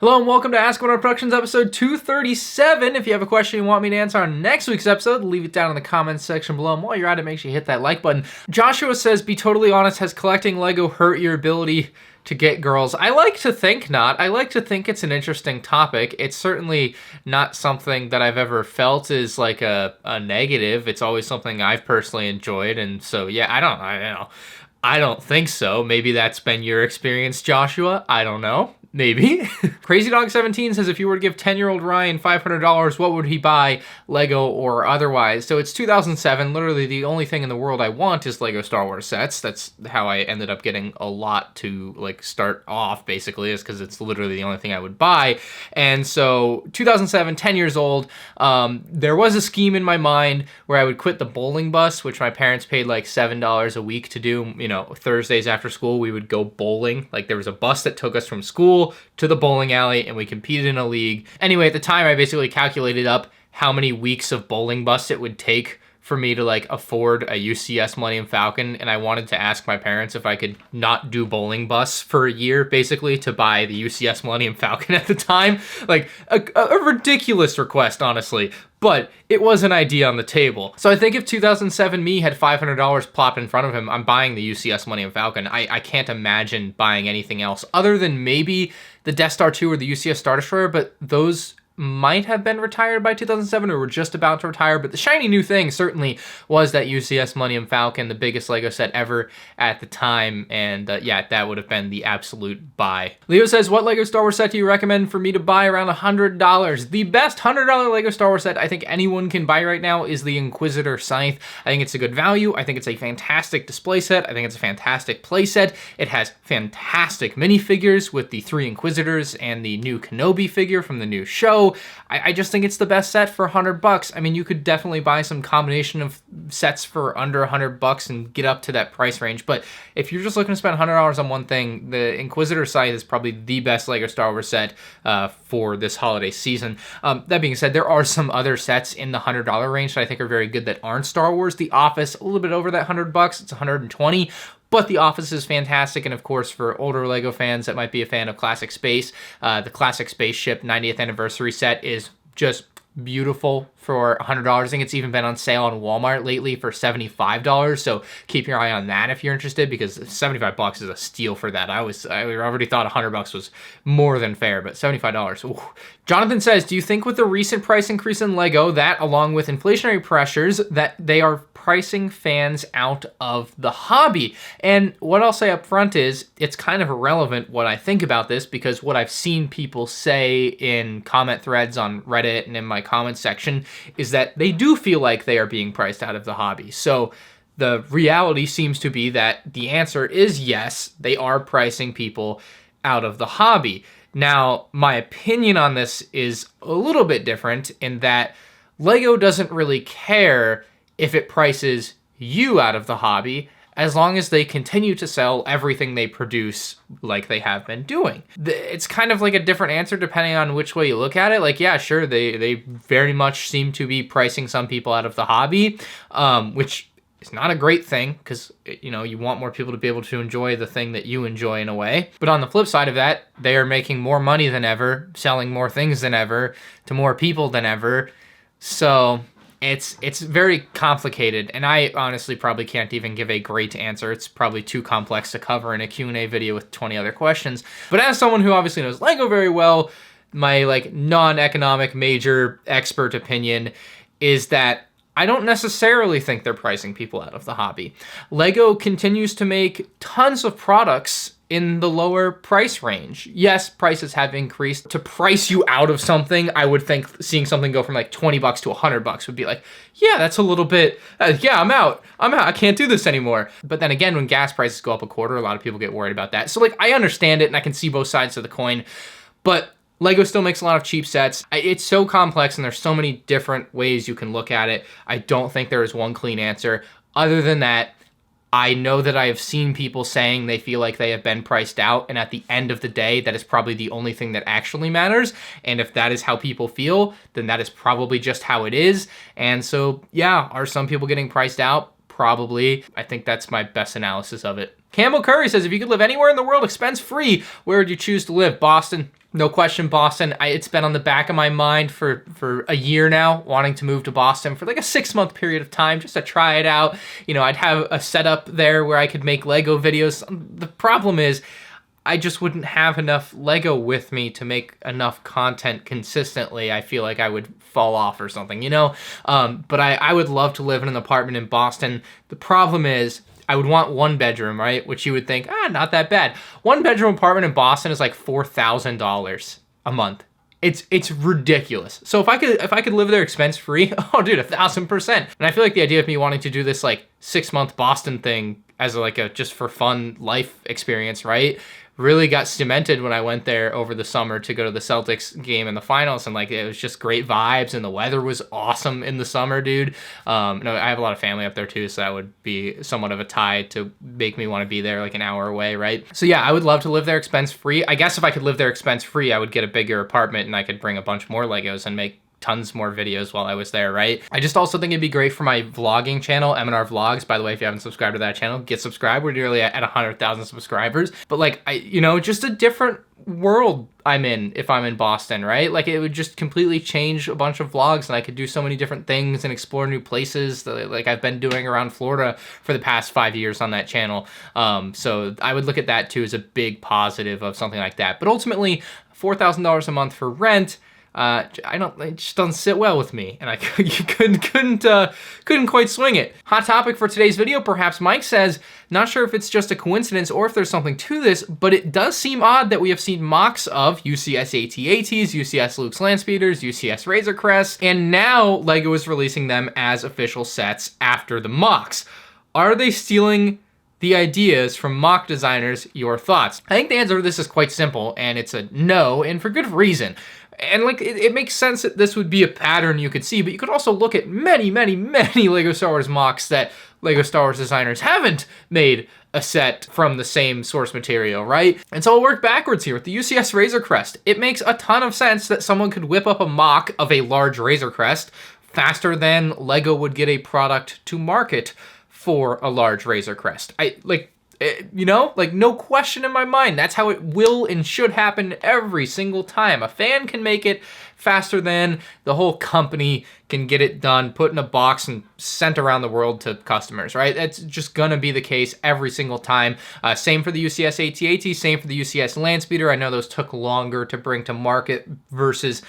Hello and welcome to Ask MandRproductions episode 237. If you have a question you want me to answer on next week's episode, leave it down in the comments section below. And while you're at it, make sure you hit that like button. Joshua says, be totally honest, has collecting Lego hurt your ability to get girls? I like to think not. I like to think it's an interesting topic. It's certainly not something that I've ever felt is like a negative. It's always something I've personally enjoyed. And so, yeah, I don't think so. Maybe that's been your experience, Joshua. I don't know. Maybe. Crazy Dog 17 says, if you were to give 10-year-old Ryan $500, what would he buy, Lego or otherwise? So it's 2007. Literally the only thing in the world I want is Lego Star Wars sets. That's how I ended up getting a lot to like start off, basically, is because it's literally the only thing I would buy. And so 2007, 10 years old, there was a scheme in my mind where I would quit the bowling bus, which my parents paid like $7 a week to do. You know, Thursdays after school, we would go bowling. Like there was a bus that took us from school to the bowling alley and we competed in a league. Anyway, at the time I basically calculated up how many weeks of bowling bus it would take for me to like afford a UCS Millennium Falcon, and I wanted to ask my parents if I could not do bowling bus for a year basically to buy the UCS Millennium Falcon at the time. Like a ridiculous request, honestly, but it was an idea on the table. So I think if 2007 me had $500 plopped in front of him, I'm buying the UCS Millennium Falcon. I can't imagine buying anything else other than maybe the Death Star 2 or the UCS Star Destroyer, but those might have been retired by 2007 or were just about to retire, but the shiny new thing certainly was that UCS Millennium Falcon, the biggest Lego set ever at the time, and yeah, that would have been the absolute buy. Leo says, what Lego Star Wars set do you recommend for me to buy around $100? The best $100 Lego Star Wars set I think anyone can buy right now is the Inquisitor Scythe. I think it's a good value. I think it's a fantastic display set. I think it's a fantastic play set. It has fantastic minifigures with the 3 Inquisitors and the new Kenobi figure from the new show. I just think it's the best set for $100. I mean, you could definitely buy some combination of sets for under $100 and get up to that price range. But if you're just looking to spend $100 on one thing, the Inquisitor Scythe is probably the best Lego Star Wars set for this holiday season. That being said, there are some other sets in the $100 range that I think are very good that aren't Star Wars. The Office, a little bit over that $100. It's $120. But the Office is fantastic, and of course, for older Lego fans that might be a fan of Classic Space, the Classic Spaceship 90th Anniversary set is just beautiful for $100. I think it's even been on sale on Walmart lately for $75. So keep your eye on that if you're interested, because $75 is a steal for that. I already thought $100 was more than fair, but $75. Ooh. Jonathan says, do you think with the recent price increase in Lego that, along with inflationary pressures, that they are pricing fans out of the hobby? And what I'll say up front is it's kind of irrelevant what I think about this, because what I've seen people say in comment threads on Reddit and in my comment section is that they do feel like they are being priced out of the hobby. So the reality seems to be that the answer is yes, they are pricing people out of the hobby. Now, my opinion on this is a little bit different in that Lego doesn't really care if it prices you out of the hobby, as long as they continue to sell everything they produce like they have been doing. It's kind of like a different answer depending on which way you look at it. Like, yeah, sure, they very much seem to be pricing some people out of the hobby, which is not a great thing, because, you know, you want more people to be able to enjoy the thing that you enjoy in a way. But on the flip side of that, they are making more money than ever, selling more things than ever, to more people than ever. So it's very complicated, and I honestly probably can't even give a great answer. It's probably too complex to cover in a Q&A video with 20 other questions. But as someone who obviously knows Lego very well, my like non-economic major expert opinion is that I don't necessarily think they're pricing people out of the hobby. Lego continues to make tons of products in the lower price range. Yes, prices have increased. To price you out of something, I would think seeing something go from like $20 to $100 would be like, yeah, that's a little bit, yeah, I'm out. I can't do this anymore. But then again, when gas prices go up a quarter, a lot of people get worried about that. So like, I understand it and I can see both sides of the coin, but Lego still makes a lot of cheap sets. It's so complex and there's so many different ways you can look at it. I don't think there is one clean answer. Other than that, I know that I have seen people saying they feel like they have been priced out, and at the end of the day, that is probably the only thing that actually matters. And if that is how people feel, then that is probably just how it is. And so, yeah, are some people getting priced out? Probably. I think that's my best analysis of it. Campbell Curry says, if you could live anywhere in the world expense-free, where would you choose to live? Boston. No question, Boston. It's been on the back of my mind for a year now, wanting to move to Boston for like a 6-month period of time just to try it out. You know, I'd have a setup there where I could make Lego videos. The problem is I just wouldn't have enough Lego with me to make enough content consistently. I feel like I would fall off or something, you know? But I would love to live in an apartment in Boston. The problem is I would want 1 bedroom, right? Which you would think, not that bad. 1 bedroom apartment in Boston is like $4,000 a month. It's ridiculous. So if I could live there expense free, oh dude, 1,000%. And I feel like the idea of me wanting to do this like 6-month Boston thing as like a just for fun life experience, right? Really got cemented when I went there over the summer to go to the Celtics game in the finals, and like it was just great vibes, and the weather was awesome in the summer, dude. No, I have a lot of family up there too, so that would be somewhat of a tie to make me want to be there like an hour away, right? So yeah, I would love to live there expense free. I guess if I could live there expense free, I would get a bigger apartment and I could bring a bunch more Legos and make tons more videos while I was there, right? I just also think it'd be great for my vlogging channel, MandR Vlogs. By the way, if you haven't subscribed to that channel, get subscribed. We're nearly at 100,000 subscribers. But like, just a different world I'm in if I'm in Boston, right? Like it would just completely change a bunch of vlogs, and I could do so many different things and explore new places that, like I've been doing around Florida for the past 5 years on that channel. So I would look at that too as a big positive of something like that. But ultimately, $4,000 a month for rent, it just doesn't sit well with me, and I couldn't quite swing it. Hot topic for today's video, perhaps Mike says, not sure if it's just a coincidence or if there's something to this, but it does seem odd that we have seen mocks of UCS AT-ATs, UCS Luke's Landspeeders, UCS Razor Crests, and now LEGO is releasing them as official sets after the mocks. Are they stealing the ideas from mock designers? Your thoughts? I think the answer to this is quite simple, and it's a no, and for good reason. And like, it makes sense that this would be a pattern you could see, but you could also look at many LEGO Star Wars mocks that LEGO Star Wars designers haven't made a set from the same source material, right? And so I'll work backwards here with the UCS Razor Crest. It makes a ton of sense that someone could whip up a mock of a large Razor Crest faster than LEGO would get a product to market for a large Razor Crest. No question in my mind. That's how it will and should happen every single time. A fan can make it faster than the whole company can get it done, put in a box, and sent around the world to customers, right? That's just gonna be the case every single time. Same for the UCS AT-AT, same for the UCS Landspeeder. I know those took longer to bring to market versus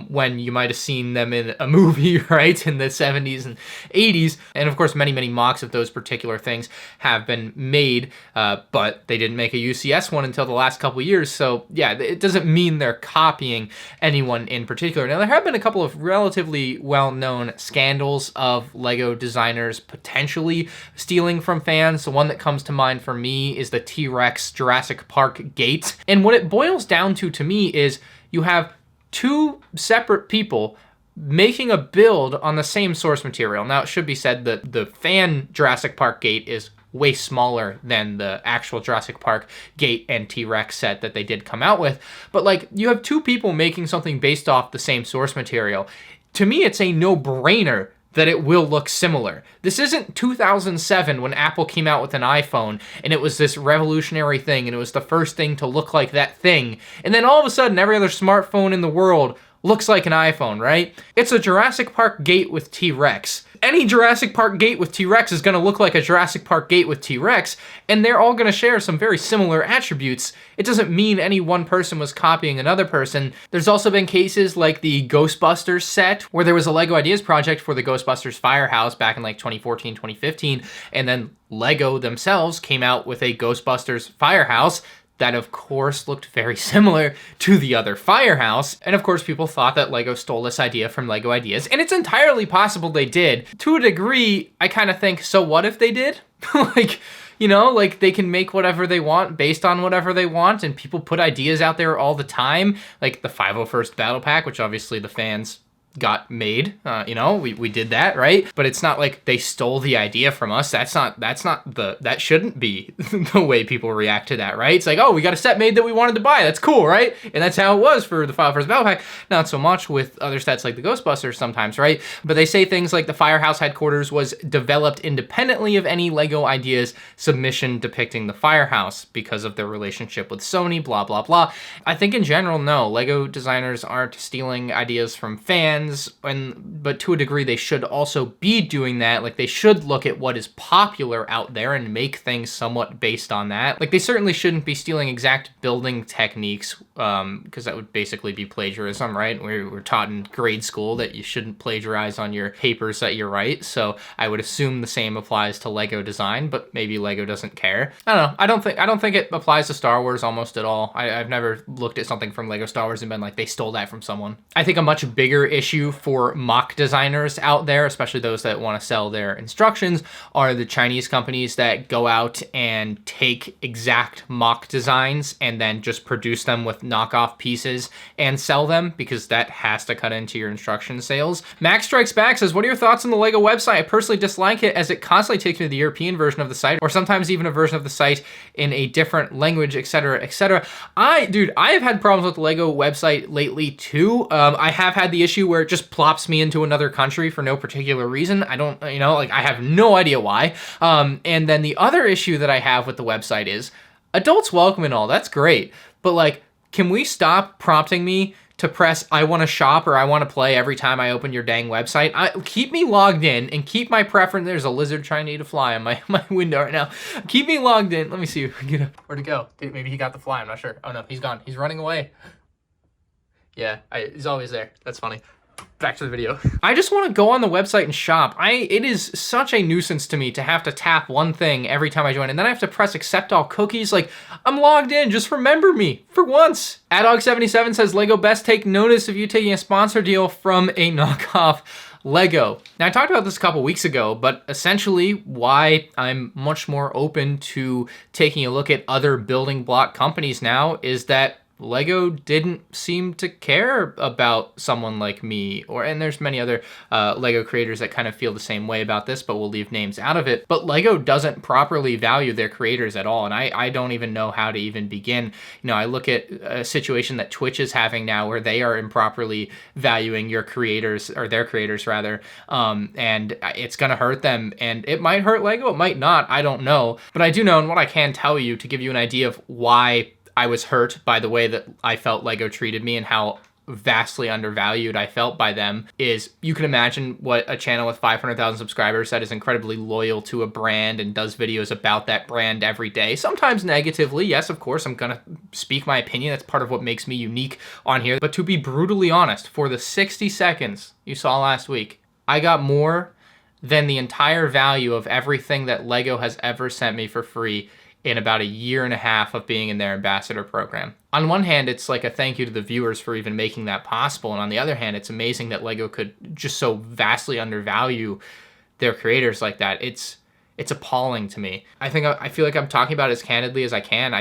when you might have seen them in a movie, right, in the 70s and 80s. And of course, many mocks of those particular things have been made, but they didn't make a UCS one until the last couple years. So yeah, it doesn't mean they're copying anyone in particular. Now, there have been a couple of relatively well-known scandals of LEGO designers potentially stealing from fans. The one that comes to mind for me is the T-Rex Jurassic Park gate. And what it boils down to me is you have 2 separate people making a build on the same source material. Now, it should be said that the fan Jurassic Park gate is way smaller than the actual Jurassic Park gate and T-Rex set that they did come out with. But like, you have 2 people making something based off the same source material. To me, it's a no-brainer that it will look similar. This isn't 2007 when Apple came out with an iPhone and it was this revolutionary thing and it was the first thing to look like that thing. And then all of a sudden, every other smartphone in the world looks like an iPhone, right? It's a Jurassic Park gate with T-Rex. Any Jurassic Park gate with T-Rex is gonna look like a Jurassic Park gate with T-Rex, and they're all gonna share some very similar attributes. It doesn't mean any one person was copying another person. There's also been cases like the Ghostbusters set, where there was a LEGO Ideas project for the Ghostbusters Firehouse back in like 2014, 2015, and then LEGO themselves came out with a Ghostbusters Firehouse that of course looked very similar to the other Firehouse. And of course people thought that LEGO stole this idea from LEGO Ideas, and it's entirely possible they did. To a degree, I kind of think, so what if they did? Like they can make whatever they want based on whatever they want, and people put ideas out there all the time, like the 501st Battle Pack, which obviously the fans got made. You know, we did that, right? But it's not like they stole the idea from us. That shouldn't be the way people react to that, right? It's like, oh, we got a set made that we wanted to buy. That's cool, right? And that's how it was for the Final First Battle Pack. Not so much with other sets like the Ghostbusters sometimes, right? But they say things like the Firehouse headquarters was developed independently of any LEGO Ideas submission depicting the Firehouse because of their relationship with Sony, blah, blah, blah. I think in general, no, LEGO designers aren't stealing ideas from fans, but to a degree they should also be doing that. Like, they should look at what is popular out there and make things somewhat based on that. Like, they certainly shouldn't be stealing exact building techniques, because that would basically be plagiarism, right? We're taught in grade school that you shouldn't plagiarize on your papers that you write, so I would assume the same applies to LEGO design, but maybe LEGO doesn't care. I don't know. I don't think it applies to Star Wars almost at all. I've never looked at something from LEGO Star Wars and been like, they stole that from someone. I think a much bigger issue for mock designers out there, especially those that want to sell their instructions, are the Chinese companies that go out and take exact mock designs and then just produce them with knockoff pieces and sell them, because that has to cut into your instruction sales. Max Strikes Back says, what are your thoughts on the LEGO website? I personally dislike it as it constantly takes me to the European version of the site, or sometimes even a version of the site in a different language, etc., etc. Dude, I have had problems with the LEGO website lately too. I have had the issue where it just plops me into another country for no particular reason. I don't, you know, like, I have no idea why. And then the other issue that I have with the website is adults welcome and all, that's great. But like, can we stop prompting me to press I want to shop or I want to play every time I open your dang website? Keep me logged in and keep my preference. There's a lizard trying to eat a fly on my window right now. Keep me logged in. Let me see. Where'd it go? Maybe he got the fly. I'm not sure. Oh no, he's gone. He's running away. Yeah, he's always there. That's funny. Back to the video. I just want to go on the website and shop. It is such a nuisance to me to have to tap one thing every time I join, and then I have to press accept all cookies. Like, I'm logged in, just remember me for once. Adog77 says, LEGO best take notice of you taking a sponsor deal from a knockoff LEGO. Now, I talked about this a couple weeks ago, but essentially why I'm much more open to taking a look at other building block companies now is that LEGO didn't seem to care about someone like me, and there's many other LEGO creators that kind of feel the same way about this, but we'll leave names out of it. But LEGO doesn't properly value their creators at all, and I don't even know how to even begin. You know, I look at a situation that Twitch is having now where they are improperly valuing your creators, or their creators rather, and it's gonna hurt them, and it might hurt LEGO, it might not, I don't know. But I do know, and what I can tell you to give you an idea of why I was hurt by the way that I felt LEGO treated me and how vastly undervalued I felt by them, is you can imagine what a channel with 500,000 subscribers that is incredibly loyal to a brand and does videos about that brand every day, sometimes negatively. Yes, of course, I'm gonna speak my opinion. That's part of what makes me unique on here. But to be brutally honest, for the 60 seconds you saw last week, I got more than the entire value of everything that LEGO has ever sent me for free in about a year and a half of being in their ambassador program. On one hand, it's like a thank you to the viewers for even making that possible. And on the other hand, it's amazing that LEGO could just so vastly undervalue their creators like that. It's appalling to me. I feel like I'm talking about it as candidly as I can.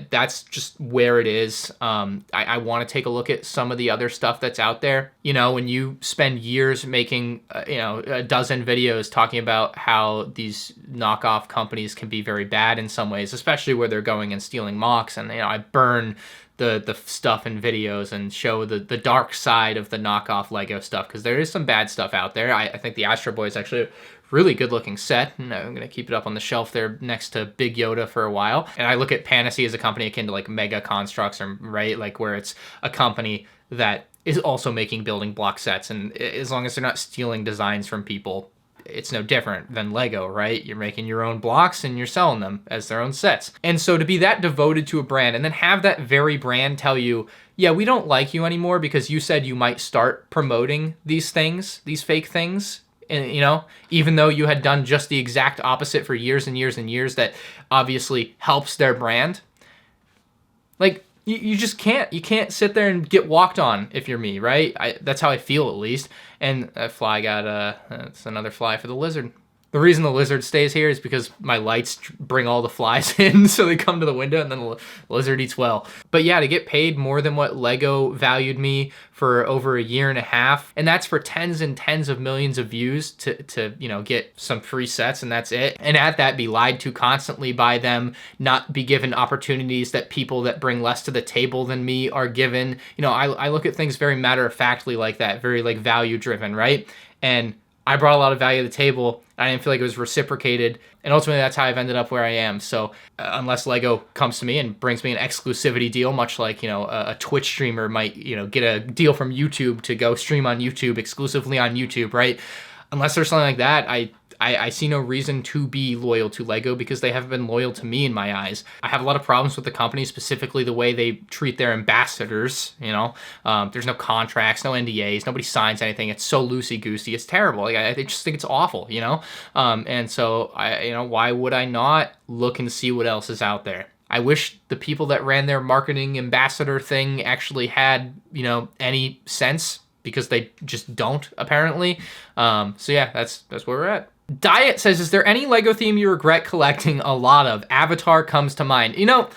That's just where it is. I want to take a look at some of the other stuff that's out there. You know, when you spend years making, a dozen videos talking about how these knockoff companies can be very bad in some ways, especially where they're going and stealing mocks, and I burn the stuff in videos and show the dark side of the knockoff LEGO stuff, because there is some bad stuff out there. I think the Astro Boy is actually a really good looking set, and I'm gonna keep it up on the shelf there next to Big Yoda for a while. And I look at Panacea as a company akin to like Mega Constructs, or right, like where it's a company that is also making building block sets, and as long as they're not stealing designs from people, it's no different than LEGO, right? You're making your own blocks and you're selling them as their own sets. And so to be that devoted to a brand and then have that very brand tell you, yeah, we don't like you anymore because you said you might start promoting these things, these fake things, and even though you had done just the exact opposite for years and years and years, that obviously helps their brand. Like, you just can't. You can't sit there and get walked on if you're me, right? That's how I feel, at least. And that fly got, it's another fly for the lizard. The reason the lizard stays here is because my lights bring all the flies in, so they come to the window and then the lizard eats well. But yeah, to get paid more than what Lego valued me for over a year and a half, and that's for tens and tens of millions of views to you know, get some free sets and that's it. And at that, be lied to constantly by them, not be given opportunities that people that bring less to the table than me are given. You know, I look at things very matter-of-factly like that, very like value-driven, right? And I brought a lot of value to the table. I didn't feel like it was reciprocated. And ultimately, that's how I've ended up where I am. So unless Lego comes to me and brings me an exclusivity deal, much like, you know, a Twitch streamer might, you know, get a deal from YouTube to go stream on YouTube, exclusively on YouTube, right? Unless there's something like that, I see no reason to be loyal to Lego because they haven't been loyal to me in my eyes. I have a lot of problems with the company, specifically the way they treat their ambassadors, you know. There's no contracts, no NDAs, nobody signs anything. It's so loosey-goosey. It's terrible. Like, I just think it's awful, you know. And so, you know, why would I not look and see what else is out there? I wish the people that ran their marketing ambassador thing actually had, you know, any sense, because they just don't, apparently. So yeah, that's where we're at. Diet says, is there any Lego theme you regret collecting a lot of? Avatar comes to mind. You know,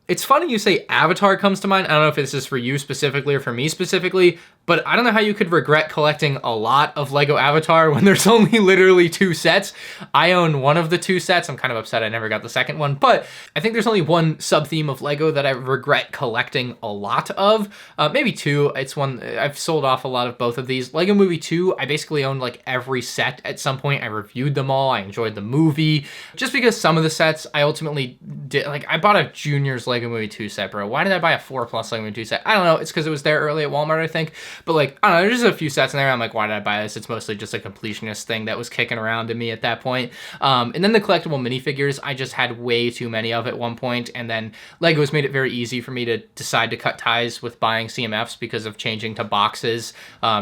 it's funny you say Avatar comes to mind. I don't know if this is for you specifically or for me specifically, but I don't know how you could regret collecting a lot of Lego Avatar when there's only literally 2 sets. I own one of the 2 sets. I'm kind of upset I never got the second one, but I think there's only one sub-theme of Lego that I regret collecting a lot of. Maybe 2. It's one, I've sold off a lot of both of these. Lego Movie 2, I basically owned like every set at some point. I reviewed them all. I enjoyed the movie. Just because some of the sets I ultimately did, like I bought a Junior's Lego Movie 2 set, bro. Why did I buy a 4+ Lego Movie 2 set? I don't know. It's because it was there early at Walmart, I think. But like, I don't know, there's just a few sets in there. I'm like, why did I buy this? It's mostly just a completionist thing that was kicking around in me at that point. And then the collectible minifigures, I just had way too many of at one point. And then Legos made it very easy for me to decide to cut ties with buying CMFs because of changing to boxes,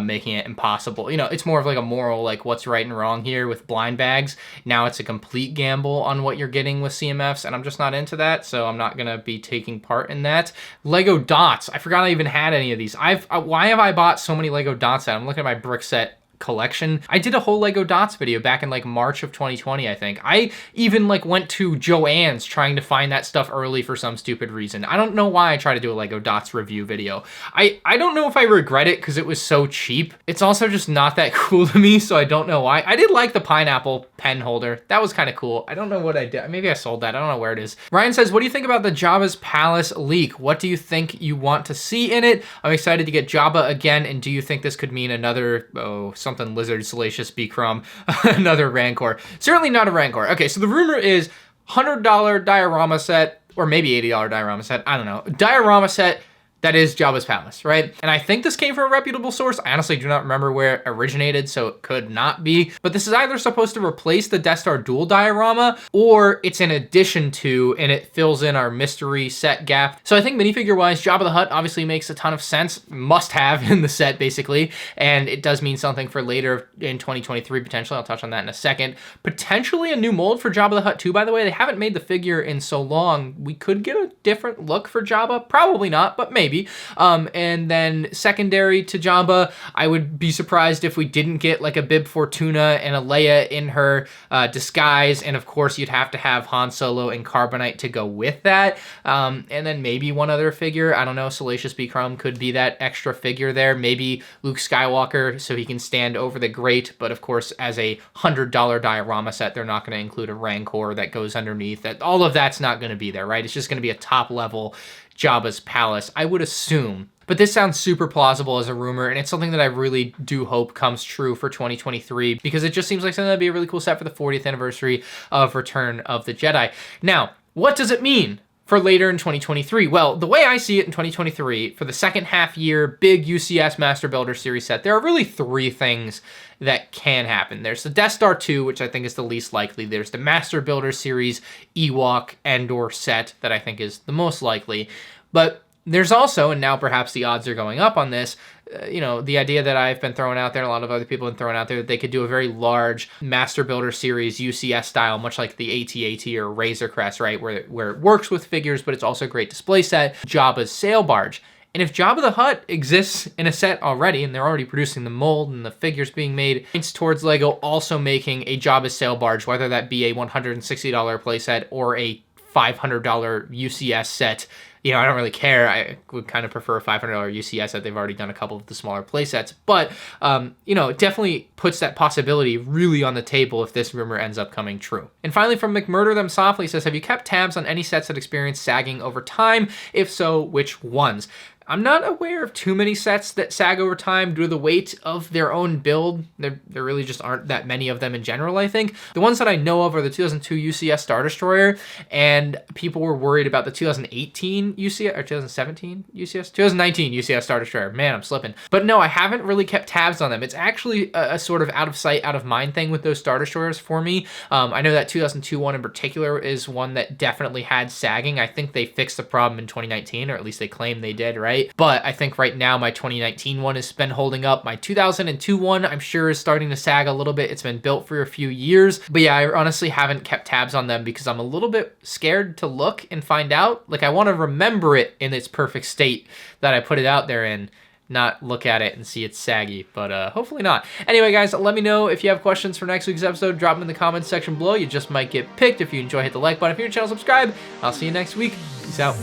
making it impossible. You know, it's more of like a moral, like what's right and wrong here with blind bags. Now it's a complete gamble on what you're getting with CMFs, and I'm just not into that. So I'm not going to be taking part in that. Lego Dots. I forgot I even had any of these. Why have I bought so many Lego Dots set? I'm looking at my brick set collection. I did a whole Lego Dots video back in like March of 2020, I think. I even like went to Joann's trying to find that stuff early for some stupid reason. I don't know why I tried to do a Lego Dots review video. I don't know if I regret it because it was so cheap. It's also just not that cool to me, so I don't know why. I did like the pineapple pen holder. That was kind of cool. I don't know what I did. Maybe I sold that. I don't know where it is. Ryan says, what do you think about the Jabba's Palace leak? What do you think you want to see in it? I'm excited to get Jabba again, and do you think this could mean another, something lizard, salacious, Crumb, another Rancor? Certainly not a Rancor. Okay, so the rumor is $100 diorama set, or maybe $80 diorama set, I don't know. Diorama set that is Jabba's Palace, right? And I think this came from a reputable source. I honestly do not remember where it originated, so it could not be. But this is either supposed to replace the Death Star dual diorama, or it's in addition to, and it fills in our mystery set gap. So I think minifigure-wise, Jabba the Hutt obviously makes a ton of sense. Must have in the set, basically. And it does mean something for later in 2023, potentially. I'll touch on that in a second. Potentially a new mold for Jabba the Hutt, too, by the way. They haven't made the figure in so long. We could get a different look for Jabba. Probably not, but maybe. And then secondary to Jabba, I would be surprised if we didn't get like a Bib Fortuna and a Leia in her disguise. And of course, you'd have to have Han Solo and Carbonite to go with that. And then maybe one other figure. I don't know, Salacious Crumb could be that extra figure there. Maybe Luke Skywalker so he can stand over the grate. But of course, as a $100 diorama set, they're not going to include a Rancor that goes underneath. That all of that's not going to be there, right? It's just going to be a top level Jabba's Palace, I would assume. But this sounds super plausible as a rumor, and it's something that I really do hope comes true for 2023, because it just seems like something that'd be a really cool set for the 40th anniversary of Return of the Jedi. Now, what does it mean for later in 2023? Well, the way I see it in 2023, for the second half year big UCS Master Builder Series set, there are really 3 things that can happen. There's the Death Star 2, which I think is the least likely. There's the Master Builder Series Ewok Endor set that I think is the most likely. But there's also, and now perhaps the odds are going up on this, you know, the idea that I've been throwing out there, and a lot of other people have been throwing out there, that they could do a very large Master Builder Series UCS style, much like the AT-AT or Razor Crest, right? Where it works with figures, but it's also a great display set. Jabba's sail barge. And if Jabba the Hutt exists in a set already, and they're already producing the mold and the figures being made, points towards LEGO also making a Jabba sail barge, whether that be a $160 playset or a $500 UCS set. You know, I don't really care. I would kind of prefer a $500 UCS set. They've already done a couple of the smaller play sets. But, you know, it definitely puts that possibility really on the table if this rumor ends up coming true. And finally, from McMurder Them Softly says, have you kept tabs on any sets that experience sagging over time? If so, which ones? I'm not aware of too many sets that sag over time due to the weight of their own build. There really just aren't that many of them in general, I think. The ones that I know of are the 2002 UCS Star Destroyer, and people were worried about the 2018 UCS, or 2017 UCS? 2019 UCS Star Destroyer. Man, I'm slipping. But no, I haven't really kept tabs on them. It's actually a sort of out of sight, out of mind thing with those Star Destroyers for me. I know that 2002 one in particular is one that definitely had sagging. I think they fixed the problem in 2019, or at least they claim they did, right? But I think right now my 2019 one has been holding up. My 2002 one, I'm sure, is starting to sag a little bit. It's been built for a few years. But yeah, I honestly haven't kept tabs on them because I'm a little bit scared to look and find out. Like, I want to remember it in its perfect state that I put it out there in, not look at it and see it's saggy, but hopefully not. Anyway, guys, let me know if you have questions for next week's episode. Drop them in the comments section below. You just might get picked. If you enjoy, hit the like button. If you're new to the channel, subscribe. I'll see you next week. Peace out.